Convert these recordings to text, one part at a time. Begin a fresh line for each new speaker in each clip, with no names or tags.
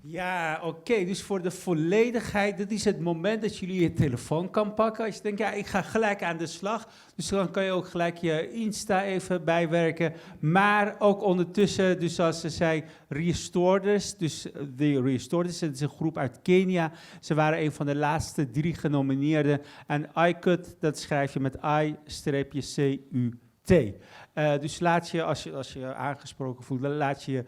Ja, oké. Dus voor de volledigheid, dit is het moment dat jullie je telefoon kan pakken. Als je denkt, ja, ik ga gelijk aan de slag. Dus dan kan je ook gelijk je Insta even bijwerken. Maar ook ondertussen, dus zoals ze zei, Restoreders. Dus de Restoreders, het is een groep uit Kenia. Ze waren een van de laatste 3 genomineerden. En iCut, dat schrijf je met I-CUT. Dus laat je, als je aangesproken voelt, dan laat je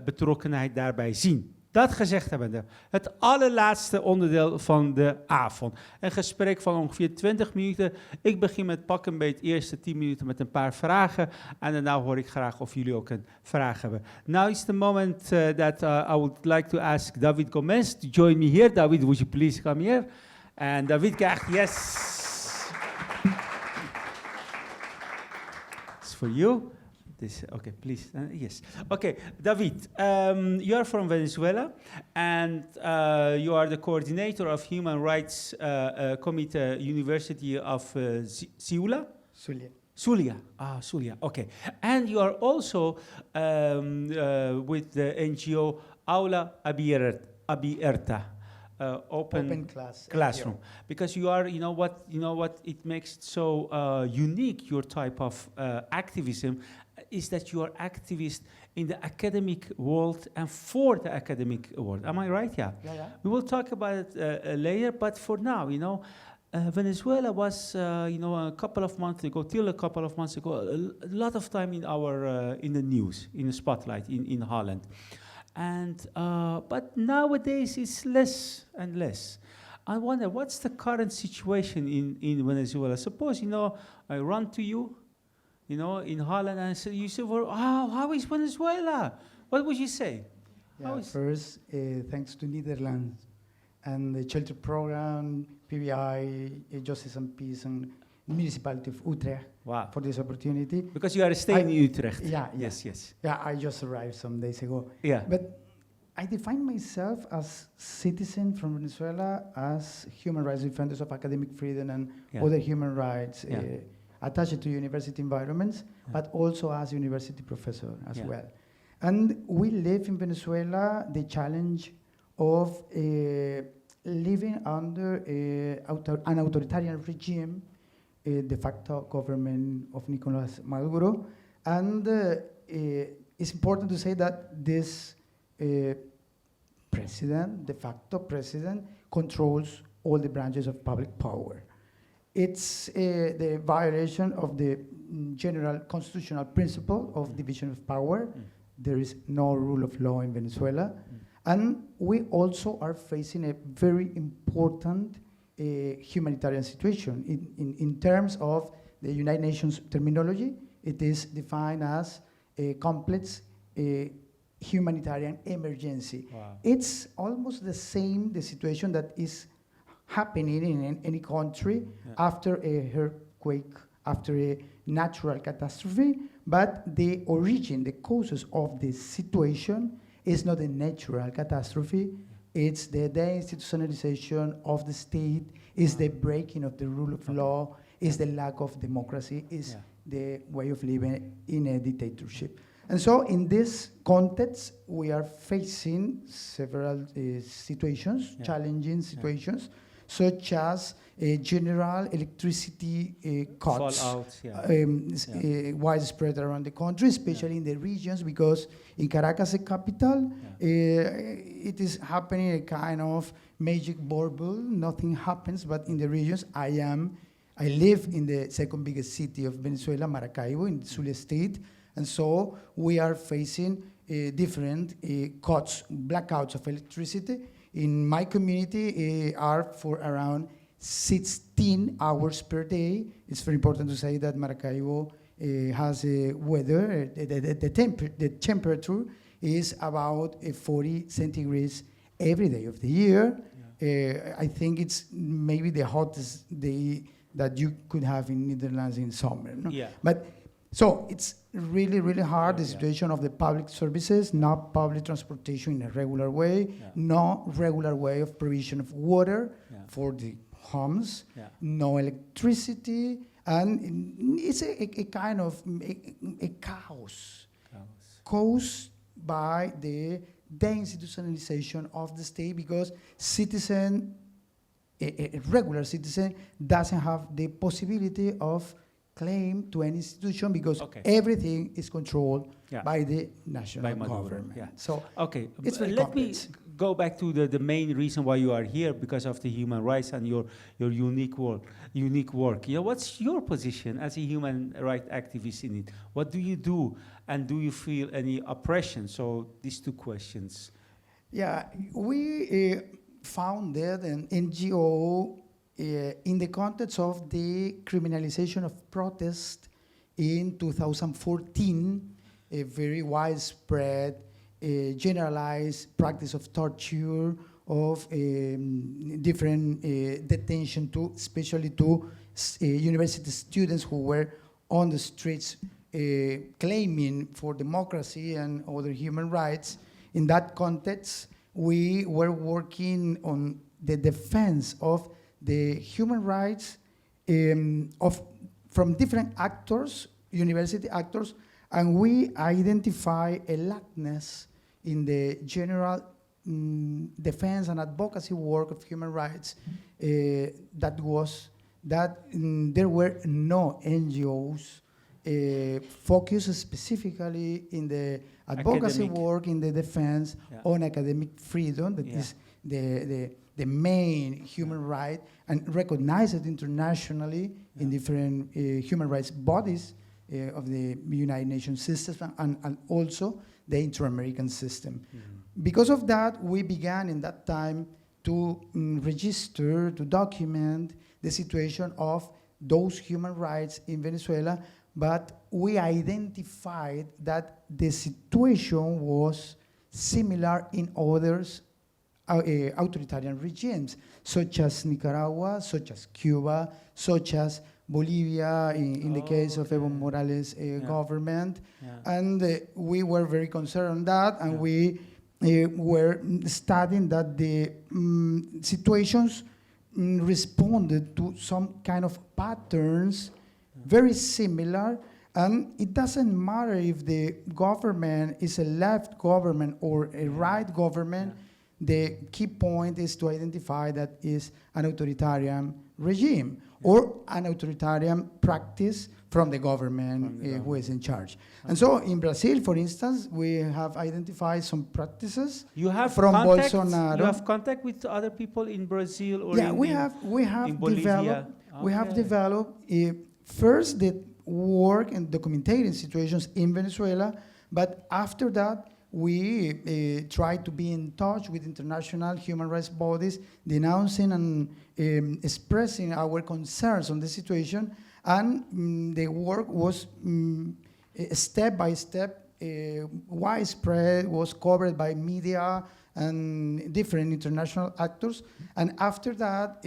betrokkenheid daarbij zien. Dat gezegd hebbende, het allerlaatste onderdeel van de avond. Een gesprek van ongeveer 20 minuten. Ik begin met pak een beetje de eerste 10 minuten met een paar vragen. En daarna hoor ik graag of jullie ook een vraag hebben. Now is the moment that I would like to ask David Gomez to join me here. David, would you please come here? And David krijgt, yes. It's for you. Okay, please. Yes. Okay, David, you are from Venezuela, and you are the coordinator of Human Rights Committee, University of Zulia? Zulia. Zulia. Okay. And you are also with the NGO Aula Abierta. Open classroom. Because you are, you know what it makes it so unique, your type of activism, is that you are activist in the academic world and for the academic world. Am I right? Yeah. We will talk about it later, but for now, Venezuela was, a couple of months ago, a lot of time in our in the news, in the spotlight in Holland. And but nowadays it's less and less. I wonder what's the current situation in Venezuela. Suppose I run to you, in Holland, and say, you say, well, how is Venezuela? What would you say?
Yeah, first, thanks to Netherlands and the Shelter Program, PBI, Justice and Peace, and Municipality of Utrecht for this opportunity.
Because you are staying in Utrecht.
Yeah.
Yes.
Yeah, I just arrived some days ago.
Yeah.
But I define myself as citizen from Venezuela, as human rights defenders of academic freedom and other human rights attached to university environments, but also as university professor as well. And we live in Venezuela the challenge of living under an authoritarian regime, de facto government of Nicolás Maduro, and it's important to say that this president, de facto president, controls all the branches of public power. It's the violation of the general constitutional principle of division of power. There is no rule of law in Venezuela. And we also are facing a very important humanitarian situation. In terms of the United Nations terminology, it is defined as a complex humanitarian emergency.
Wow.
It's almost the same, the situation that is happening in any country after a earthquake, after a natural catastrophe, but the origin, the causes of this situation is not a natural catastrophe, it's the deinstitutionalization of the state, is the breaking of the rule of law, is the lack of democracy, is the way of living in a dictatorship. And so in this context, we are facing several situations, challenging situations, such as general electricity cuts, widespread around the country, especially in the regions, because in Caracas, the capital, it is happening a kind of magic bubble. Nothing happens, but in the regions, I live in the second biggest city of Venezuela, Maracaibo, in the Zulia state, and so we are facing different cuts, blackouts of electricity. In my community are for around 16 hours per day. It's very important to say that Maracaibo has a weather, the temperature is about 40 centigrades every day of the year. I think it's maybe the hottest day that you could have in Netherlands in summer. No? But so it's really, really hard, the situation of the public services, not public transportation in a regular way, no regular way of provision of water for the homes, no electricity, and it's a kind of a chaos caused by the deinstitutionalization of the state, because a regular citizen doesn't have the possibility of claim to any institution, because everything is controlled by the national government.
Yeah.
So
it's very
let
complex. Me go back to the main reason why you are here, because of the human rights and your unique work. You know, what's your position as a human rights activist in it? What do you do, and do you feel any oppression? So these two questions.
Yeah, we founded an NGO in the context of the criminalization of protest in 2014, a very widespread, generalized practice of torture, of different detention, especially to university students who were on the streets claiming for democracy and other human rights. In that context, we were working on the defense of the human rights from different actors, university actors, and we identify a lackness in the general defense and advocacy work of human rights. That there were no NGOs focused specifically in the advocacy work, in the defense on academic freedom, that is the main human right, and recognized internationally in different human rights bodies of the United Nations system, and also the inter-American system. Because of that, we began in that time to register, to document the situation of those human rights in Venezuela, but we identified that the situation was similar in others authoritarian regimes, such as Nicaragua, such as Cuba, such as Bolivia, in the case of Evo Morales' government. And we were very concerned on that, and we were studying that the situations responded to some kind of patterns very similar, and it doesn't matter if the government is a left government or a right government. The key point is to identify that is an authoritarian regime or an authoritarian practice from the government who is in charge. And so in Brazil, for instance, we have identified some practices from Bolsonaro.
You have contact with other people in Brazil or
we have developed first the work and documenting situations in Venezuela, but after that we try to be in touch with international human rights bodies, denouncing and expressing our concerns on the situation, and the work was step by step widespread, was covered by media and different international actors. And after that,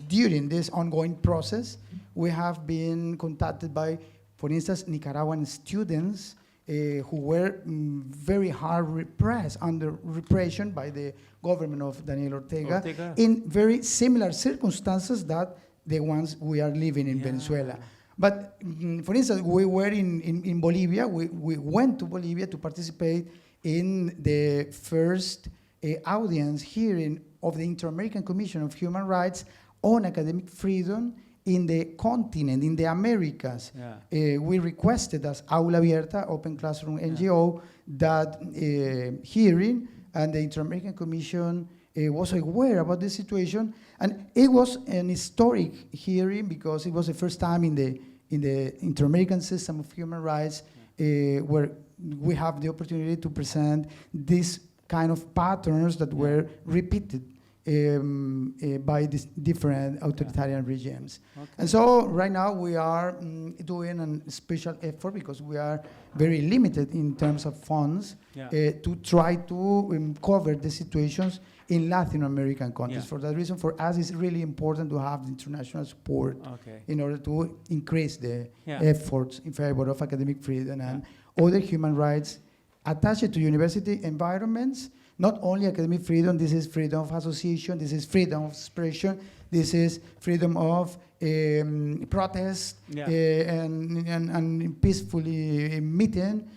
during this ongoing process, we have been contacted by, for instance, Nicaraguan students who were very hard repressed, under repression by the government of Daniel Ortega in very similar circumstances that the ones we are living in Venezuela. But for instance, we were in Bolivia. We went to Bolivia to participate in the first audience hearing of the Inter-American Commission of Human Rights on academic freedom in the continent, in the Americas. We requested as Aula Abierta, Open Classroom NGO, that hearing, and the Inter-American Commission was aware about the situation, and it was an historic hearing because it was the first time in the Inter-American system of human rights where we have the opportunity to present these kind of patterns that were repeated by these different authoritarian regimes. And so right now we are doing a special effort, because we are very limited in terms of funds, to try to cover the situations in Latin American countries. For that reason, for us, it's really important to have the international support in order to increase the efforts in favor of academic freedom and other human rights attached to university environments. Not only academic freedom, this is freedom of association, this is freedom of expression, This is freedom of protest and peacefully meeting,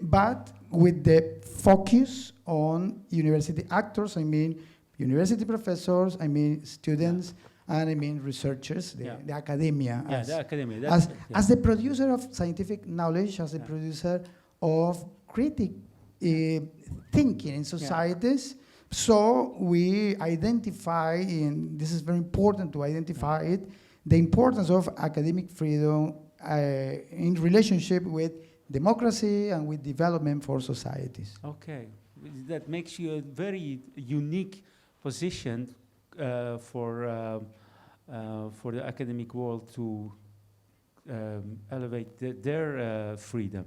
but with the focus on university actors. I mean, university professors. I mean, students. And I mean researchers, the academia.
The academia.
As the producer of scientific knowledge, as the producer of critic thinking in societies. So we identify, and this is very important to identify it, the importance of academic freedom in relationship with democracy and with development for societies.
Okay, that makes you a very unique position for the academic world to elevate their freedom.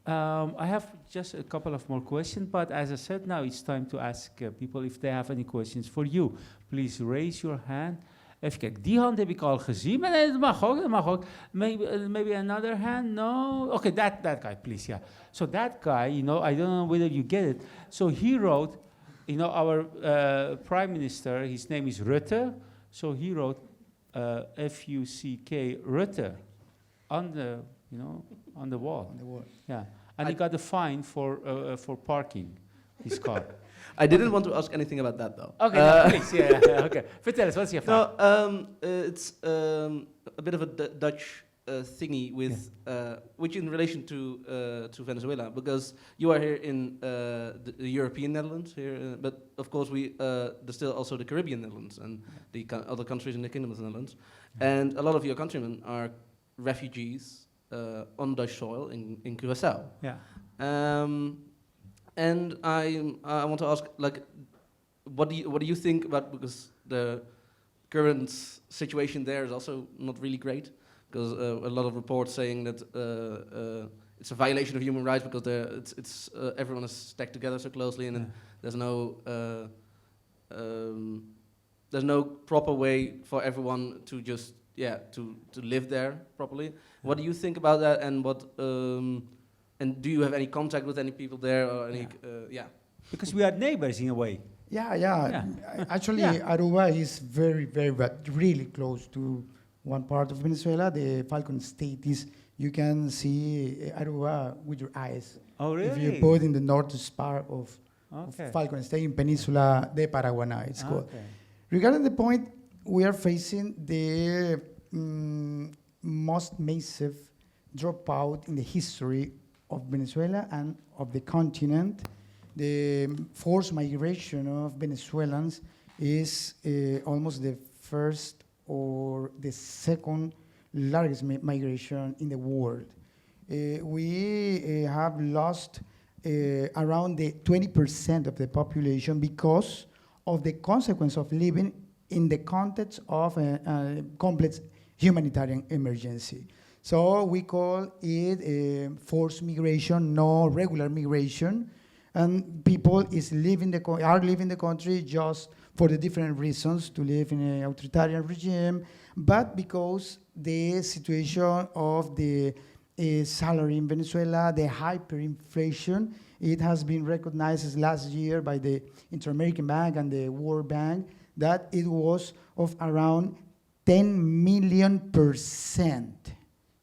I have just a couple of more questions, but as I said, now it's time to ask people if they have any questions for you. Please raise your hand. Even kijken, die hand heb ik al gezien, maar nee, dat mag ook. Maybe another hand, no? Okay, that guy, please, yeah. So that guy, I don't know whether you get it. So he wrote, our prime minister, his name is Rutte. So he wrote F-U-C-K, Rutte, on the wall.
On the wall.
Yeah, and he got a fine for parking his car.
I didn't want to ask anything about that, though.
Okay, no, please, okay. Vertel eens, wat is je vraag?
No, it's a bit of a Dutch thingy with, which in relation to Venezuela, because you are here in the European Netherlands, here, but of course there's still also the Caribbean Netherlands and the other countries in the Kingdom of the Netherlands, and a lot of your countrymen are refugees on Dutch soil in Curaçao.
Yeah.
And I want to ask, like, what do you think about, because the current situation there is also not really great, because a lot of reports saying that it's a violation of human rights because it's everyone is stacked together so closely, and there's no proper way for everyone to just to live there properly. What do you think about that, and what and do you have any contact with any people there or any
Because we are neighbors in a way.
Yeah. Actually, Aruba is very, very, really close to one part of Venezuela. The Falcon State is, you can see Aruba with your eyes.
Oh, really?
If you put in the northeast part of Falcon State in Peninsula de Paraguaná, it's called. Regarding the point, we are facing the most massive dropout in the history of Venezuela and of the continent. The forced migration of Venezuelans is almost the first or the second largest migration in the world. We have lost around the 20% of the population because of the consequence of living in the context of a complex humanitarian emergency. So we call it forced migration, no regular migration, and people are leaving the country just for the different reasons, to live in an authoritarian regime, but because the situation of the salary in Venezuela, the hyperinflation, it has been recognized last year by the Inter-American Bank and the World Bank that it was of around 10 million%,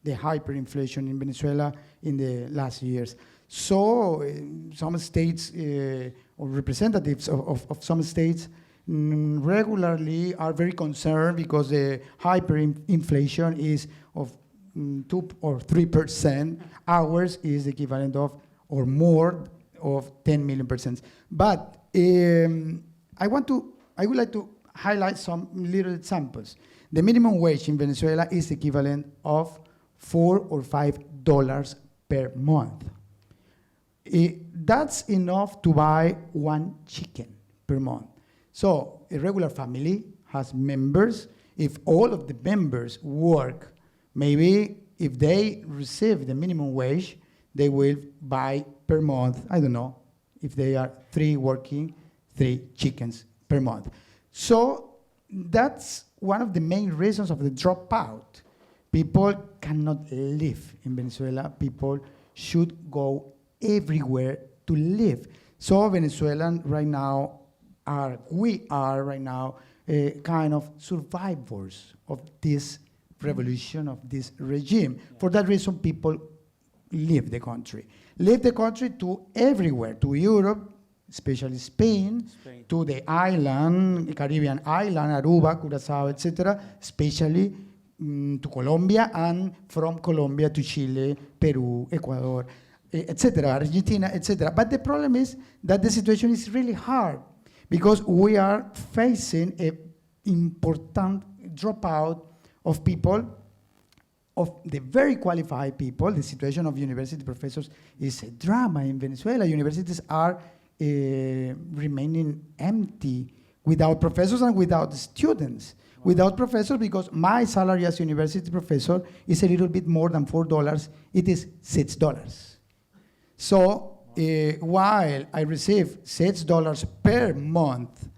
the hyperinflation in Venezuela in the last years. So some states or representatives of some states regularly are very concerned because the hyperinflation is of 2 or 3%. Ours is equivalent of or more of 10 million%. But I would like to highlight some little examples. The minimum wage in Venezuela is equivalent of $4 or $5 per month. That's enough to buy one chicken per month. So a regular family has members. If all of the members work, maybe if they receive the minimum wage, they will buy per month, I don't know, if they are 3 working, 3 chickens per month. So that's one of the main reasons of the dropout. People cannot live in Venezuela. People should go everywhere to live. So Venezuelans right now we are right now kind of survivors of this revolution, of this regime. For that reason, people leave the country. Leave the country to everywhere, to Europe, especially Spain, to the island, Caribbean island, Aruba, Curacao, etc., especially to Colombia, and from Colombia to Chile, Peru, Ecuador, etc., Argentina, etc. But the problem is that the situation is really hard because we are facing an important dropout of people, of the very qualified people. The situation of university professors is a drama in Venezuela. Universities are remaining empty without professors and without students. Without professors, because my salary as university professor is a little bit more than $4. It is $6. So while I receive $6 per month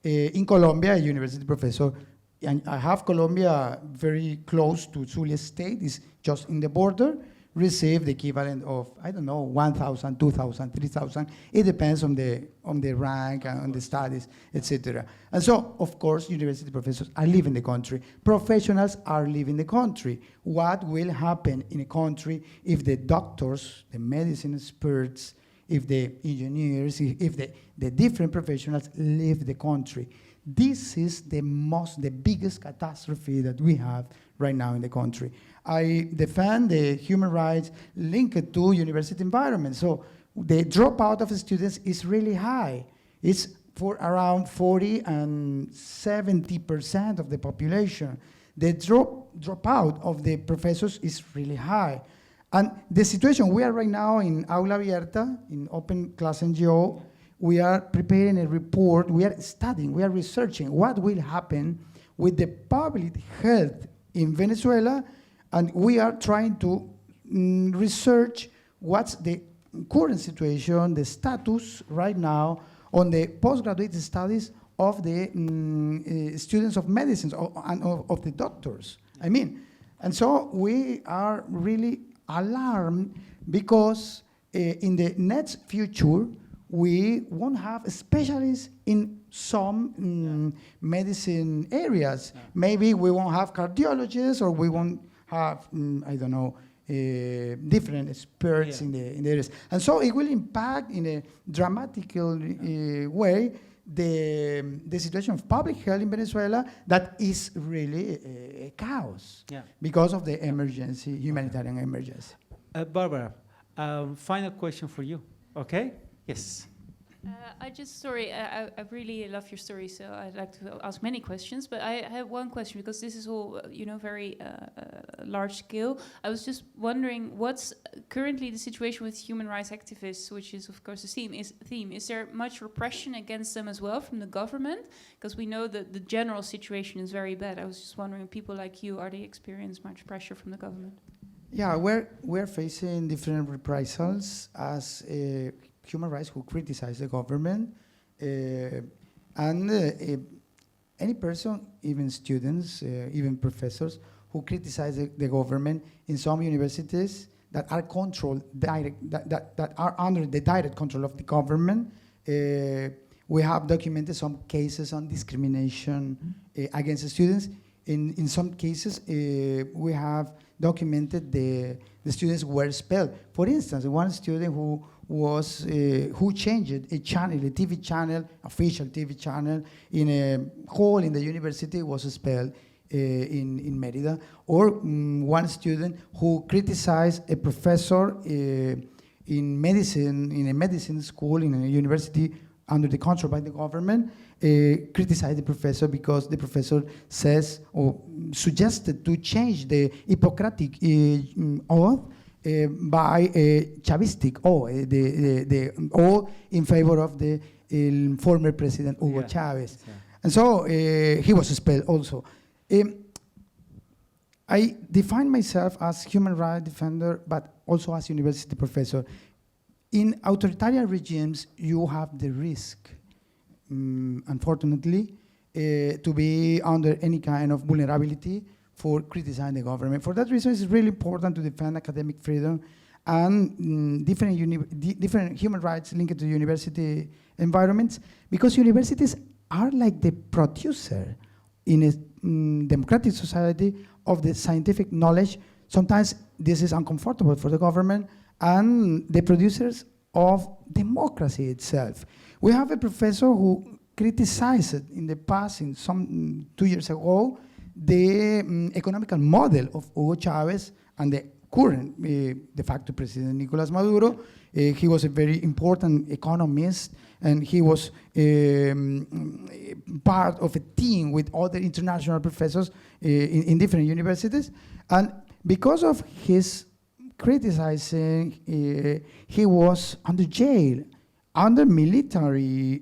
in Colombia, a university professor, and I have Colombia very close to Zulia State, is just in the border, receive the equivalent of, I don't know, 1,000, 2,000, 3,000. It depends on the rank and on the studies, etc. And so, of course, university professors are leaving the country. Professionals are leaving the country. What will happen in a country if the doctors, the medicine experts, if the engineers, if the different professionals leave the country? This is the biggest catastrophe that we have right now in the country. I defend the human rights linked to university environment. So the dropout of students is really high. It's for around 40 and 70% of the population. The dropout of the professors is really high. And the situation we are right now in Aula Abierta, in Open Class NGO, we are preparing a report, we are studying, we are researching what will happen with the public health in Venezuela, and we are trying to research what's the current situation, the status right now on the postgraduate studies of the students of medicine and of the doctors. I mean, and so we are really alarmed because in the next future, we won't have specialists in some medicine areas. Yeah. Maybe we won't have cardiologists, or we won't have, I don't know, different experts in the areas. And so it will impact in a dramatical way the situation of public health in Venezuela that is really a chaos because of the emergency, humanitarian emergency.
Barbara, final question for you, okay? Yes.
I really love your story, so I'd like to ask many questions, but I have one question, because this is all, very large scale. I was just wondering, what's currently the situation with human rights activists, which is, of course, the theme. Is there much repression against them as well from the government? Because we know that the general situation is very bad. I was just wondering, people like you, are they experiencing much pressure from the government?
Yeah, we're facing different reprisals as human rights who criticize the government, and any person, even students, even professors, who criticize the government in some universities that are controlled that are under the direct control of the government. We have documented some cases on discrimination against the students. In some cases, we have documented the students were expelled. For instance, one student who changed a channel, a TV channel, official TV channel, in a hall in the university, was expelled in Merida. Or one student who criticized a professor in medicine, in a medicine school, in a university under the control by the government, criticized the professor because the professor says or suggested to change the Hippocratic oath by a Chavistic oath, the oath in favor of the former president Hugo Chavez. Yeah. And so he was expelled also. I define myself as human rights defender, but also as university professor. In authoritarian regimes, you have the risk, unfortunately, to be under any kind of vulnerability for criticizing the government. For that reason, it's really important to defend academic freedom and different human rights linked to university environments, because universities are like the producer in a democratic society of the scientific knowledge. Sometimes this is uncomfortable for the government and the producers of democracy itself. We have a professor who criticized in the past, in some 2 years ago, the economical model of Hugo Chavez and the current de facto President Nicolas Maduro. He was a very important economist, and he was part of a team with other international professors in different universities. And because of his criticizing, he was under jail, under military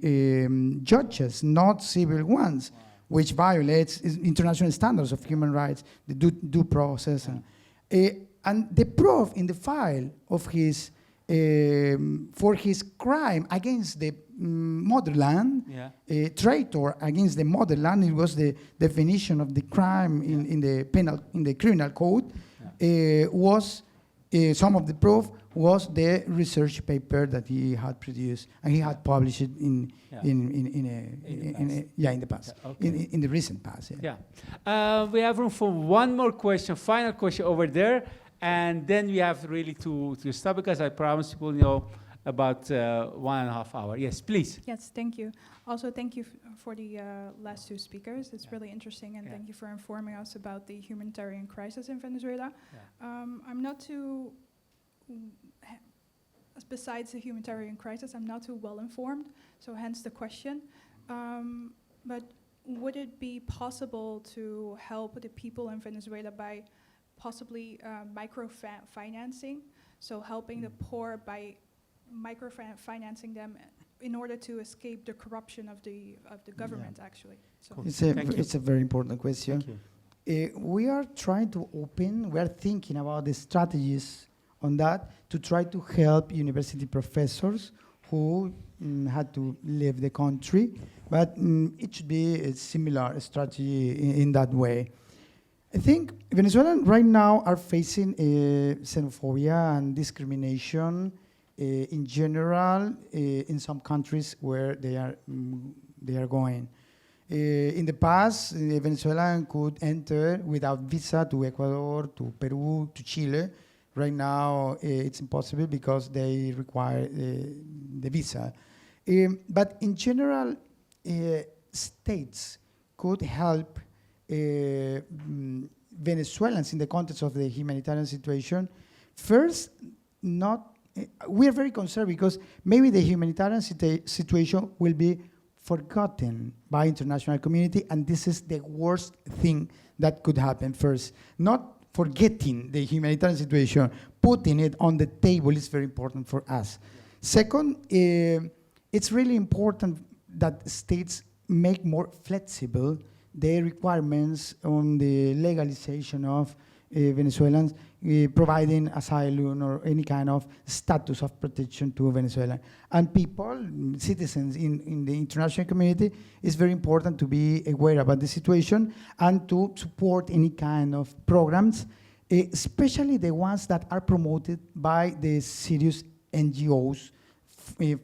judges, not civil ones, which violates international standards of human rights, the due process. And the proof in the file of his for his crime against the motherland, traitor against the motherland, it was the definition of the crime in the criminal code, was some of the proof was the research paper that he had produced, and he had published it in the past, in the recent past.
We have room for one more question, final question over there, and then we have really to stop, because I promised we'll know about 1.5 hours. Yes, please.
Yes, thank you. Also, thank you for the last two speakers. It's really interesting, and thank you for informing us about the humanitarian crisis in Venezuela. I'm not too, besides the humanitarian crisis, I'm not too well informed, so hence the question. But would it be possible to help the people in Venezuela by possibly microfinancing, so helping the poor by microfinancing them in order to escape the corruption of the government, actually? So
it's a very important question. We are trying to we are thinking about the strategies on that to try to help university professors who had to leave the country, but it should be a similar strategy in that way. I think Venezuelans right now are facing xenophobia and discrimination in general in some countries where they are going. In the past, Venezuelan could enter without visa to Ecuador, to Peru, to Chile. Right now, it's impossible because they require the visa. But in general, states could help Venezuelans in the context of the humanitarian situation. First, we are very concerned because maybe the humanitarian situation will be forgotten by international community, and this is the worst thing that could happen. First, not forgetting the humanitarian situation, putting it on the table is very important for us. Second, it's really important that states make more flexible the requirements on the legalization of Venezuelans providing asylum or any kind of status of protection to Venezuela. And people, citizens in the international community, it's very important to be aware about the situation and to support any kind of programs, especially the ones that are promoted by the serious NGOs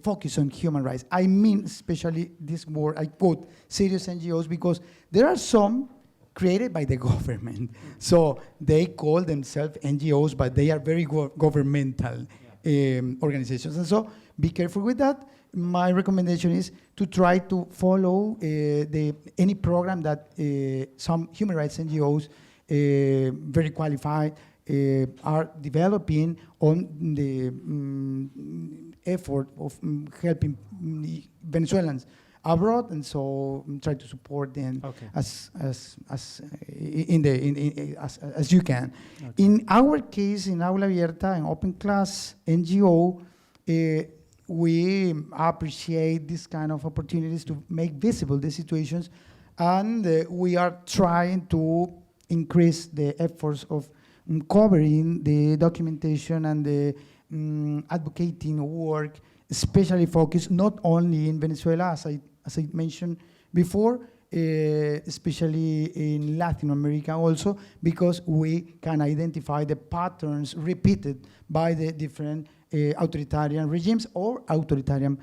focus on human rights. I mean, especially this word, I quote, serious NGOs, because there are some created by the government. So they call themselves NGOs, but they are very governmental organizations. And so be careful with that. My recommendation is to try to follow any program that some human rights NGOs, very qualified, are developing on the effort of helping Venezuelans abroad, and so try to support them as you can. In our case, in Aula Abierta, an open class NGO, we appreciate this kind of opportunities to make visible the situations, and we are trying to increase the efforts of covering the documentation and the advocating work, especially focused not only in Venezuela, as I mentioned before, especially in Latin America also, because we can identify the patterns repeated by the different authoritarian regimes or authoritarian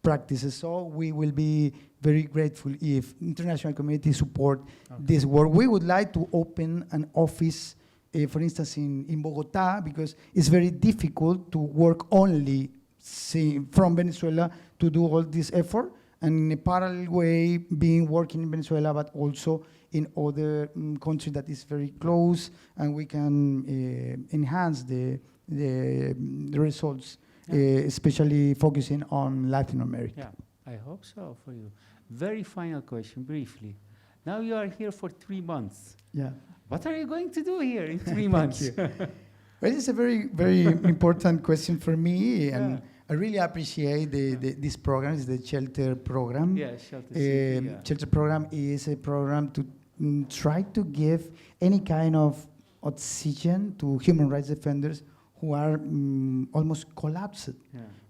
practices. So we will be very grateful if international community support this work. We would like to open an office, for instance, in Bogota, because it's very difficult to work only from Venezuela to do all this effort, and in a parallel way being working in Venezuela, but also in other countries that is very close, and we can enhance the results, especially focusing on Latin America.
Yeah, I hope so for you. Very final question, briefly. Now you are here for 3 months.
Yeah.
What are you going to do here in 3 months?
Well, it's a very, very important question for me, and I really appreciate this program. It's the Shelter program.
Yeah, Shelter City,
Shelter program is a program to try to give any kind of oxygen to human rights defenders who are almost collapsed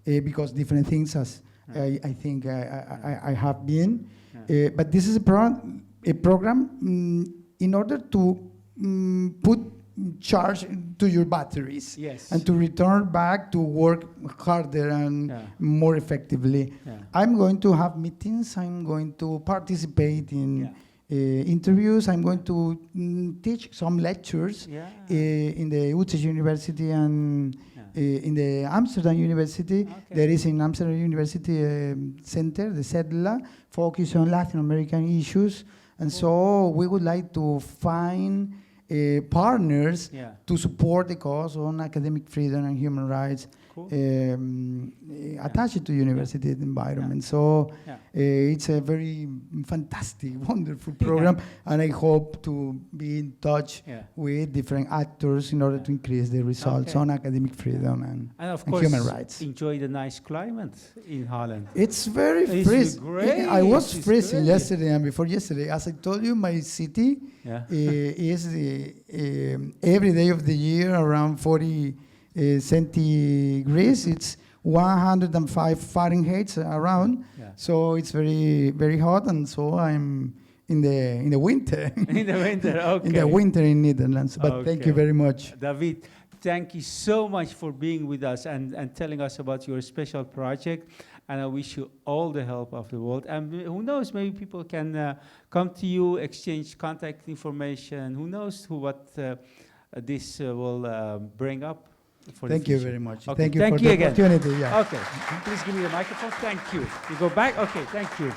because different things, as I think I have been. But this is a program in order to put charge to your batteries and to return back to work harder and more effectively. I'm going to have meetings. I'm going to participate in interviews. I'm going to teach some lectures in the Utrecht University and in the Amsterdam University. There is in Amsterdam University center, the CEDLA, focus on Latin American issues. And so we would like to find partners to support the cause on academic freedom and human rights attached to university environment. So it's a very fantastic, wonderful program, and I hope to be in touch with different actors in order to increase the results on academic freedom and
of course,
human rights.
Enjoy the nice climate in Holland.
It's very freezing.
Great.
I was freezing yesterday and before yesterday. As I told you, my city is every day of the year around 40 centigrades. It's 105 Fahrenheit around. So it's very, very hot, and so I'm in the winter.
In the winter, okay.
In the winter in Netherlands. But thank you very much.
David, thank you so much for being with us and telling us about your special project. And I wish you all the help of the world. And who knows, maybe people can come to you, exchange contact information. Who knows what this will bring up for the future.
Thank you very much.
Okay,
thank you for the opportunity.
Okay, please give me the microphone. Thank you. You go back. Okay, thank you.